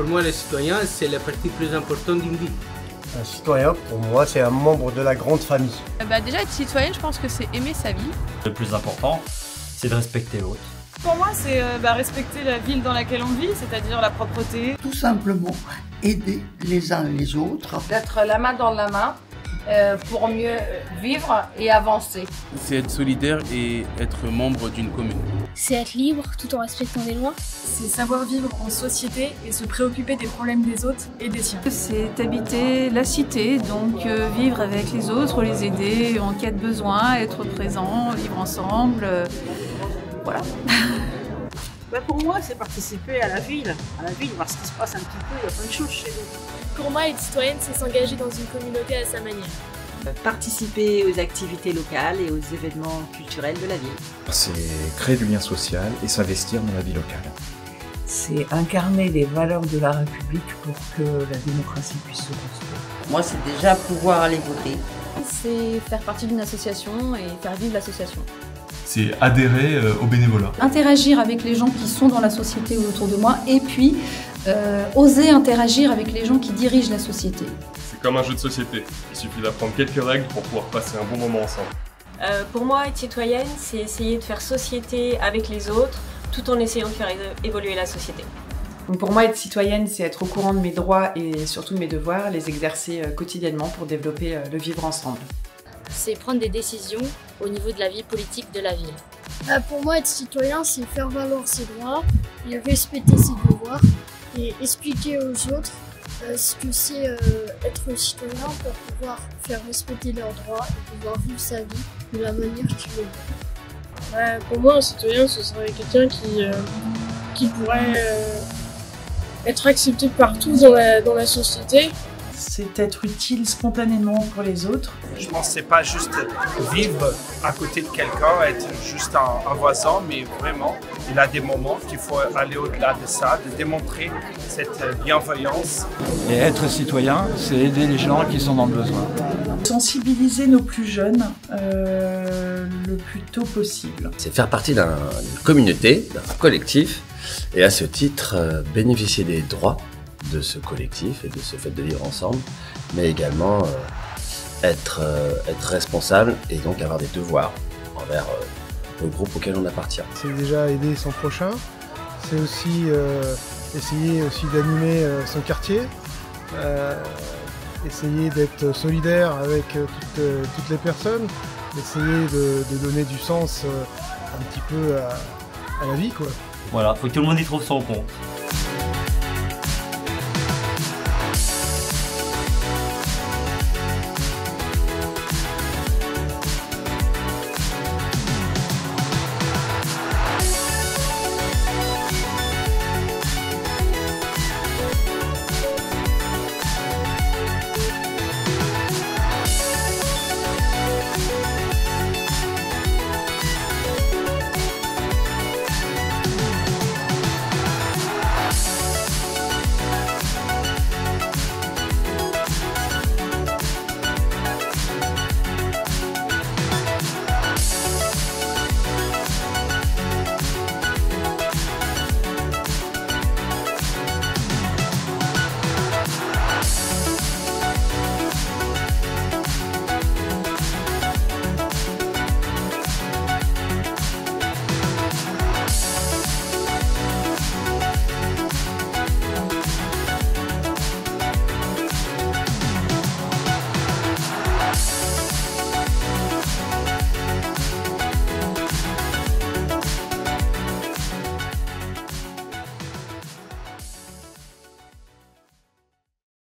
Pour moi, le citoyen, c'est la partie plus importante d'une vie. Un citoyen, pour moi, c'est un membre de la grande famille. Déjà, être citoyenne, je pense que c'est aimer sa vie. Le plus important, c'est de respecter l'autre. Pour moi, c'est respecter la ville dans laquelle on vit, c'est-à-dire la propreté. Tout simplement aider les uns les autres. D'être la main dans la main pour mieux vivre et avancer. C'est être solidaire et être membre d'une commune. C'est être libre tout en respectant les lois. C'est savoir vivre en société et se préoccuper des problèmes des autres et des siens. C'est habiter la cité, donc vivre avec les autres, les aider en cas de besoin, être présent, vivre ensemble. Voilà. Pour moi, c'est participer à la ville, voir ce qui se passe un petit peu, il y a plein de choses chez nous. Pour moi, être citoyenne, c'est s'engager dans une communauté à sa manière. Participer aux activités locales et aux événements culturels de la ville. C'est créer du lien social et s'investir dans la vie locale. C'est incarner les valeurs de la République pour que la démocratie puisse se construire. Moi, c'est déjà pouvoir aller voter. C'est faire partie d'une association et faire vivre l'association. C'est adhérer au bénévolat. Interagir avec les gens qui sont dans la société ou autour de moi et puis oser interagir avec les gens qui dirigent la société. C'est comme un jeu de société. Il suffit d'apprendre quelques règles pour pouvoir passer un bon moment ensemble. Pour moi, être citoyenne, c'est essayer de faire société avec les autres tout en essayant de faire évoluer la société. Donc pour moi, être citoyenne, c'est être au courant de mes droits et surtout de mes devoirs, les exercer quotidiennement pour développer le vivre ensemble. C'est prendre des décisions au niveau de la vie politique de la ville. Pour moi, être citoyen, c'est faire valoir ses droits et respecter ses devoirs et expliquer aux autres ce que c'est être citoyen pour pouvoir faire respecter leurs droits et pouvoir vivre sa vie de la manière qu'il veut. Pour moi, un citoyen, ce serait quelqu'un qui pourrait être accepté partout dans la société. C'est être utile spontanément pour les autres. Je pense que c'est pas juste vivre à côté de quelqu'un, être juste un voisin, mais vraiment, il y a des moments qu'il faut aller au-delà de ça, de démontrer cette bienveillance. Et être citoyen, c'est aider les gens qui sont dans le besoin. Sensibiliser nos plus jeunes le plus tôt possible. C'est faire partie d'une communauté, d'un collectif, et à ce titre, bénéficier des droits de ce collectif et de ce fait de vivre ensemble, mais également être responsable et donc avoir des devoirs envers le groupe auquel on appartient. C'est déjà aider son prochain, c'est aussi essayer aussi d'animer son quartier, essayer d'être solidaire avec toutes les personnes, essayer de donner du sens un petit peu à la vie, quoi. Voilà, faut que tout le monde y trouve son compte.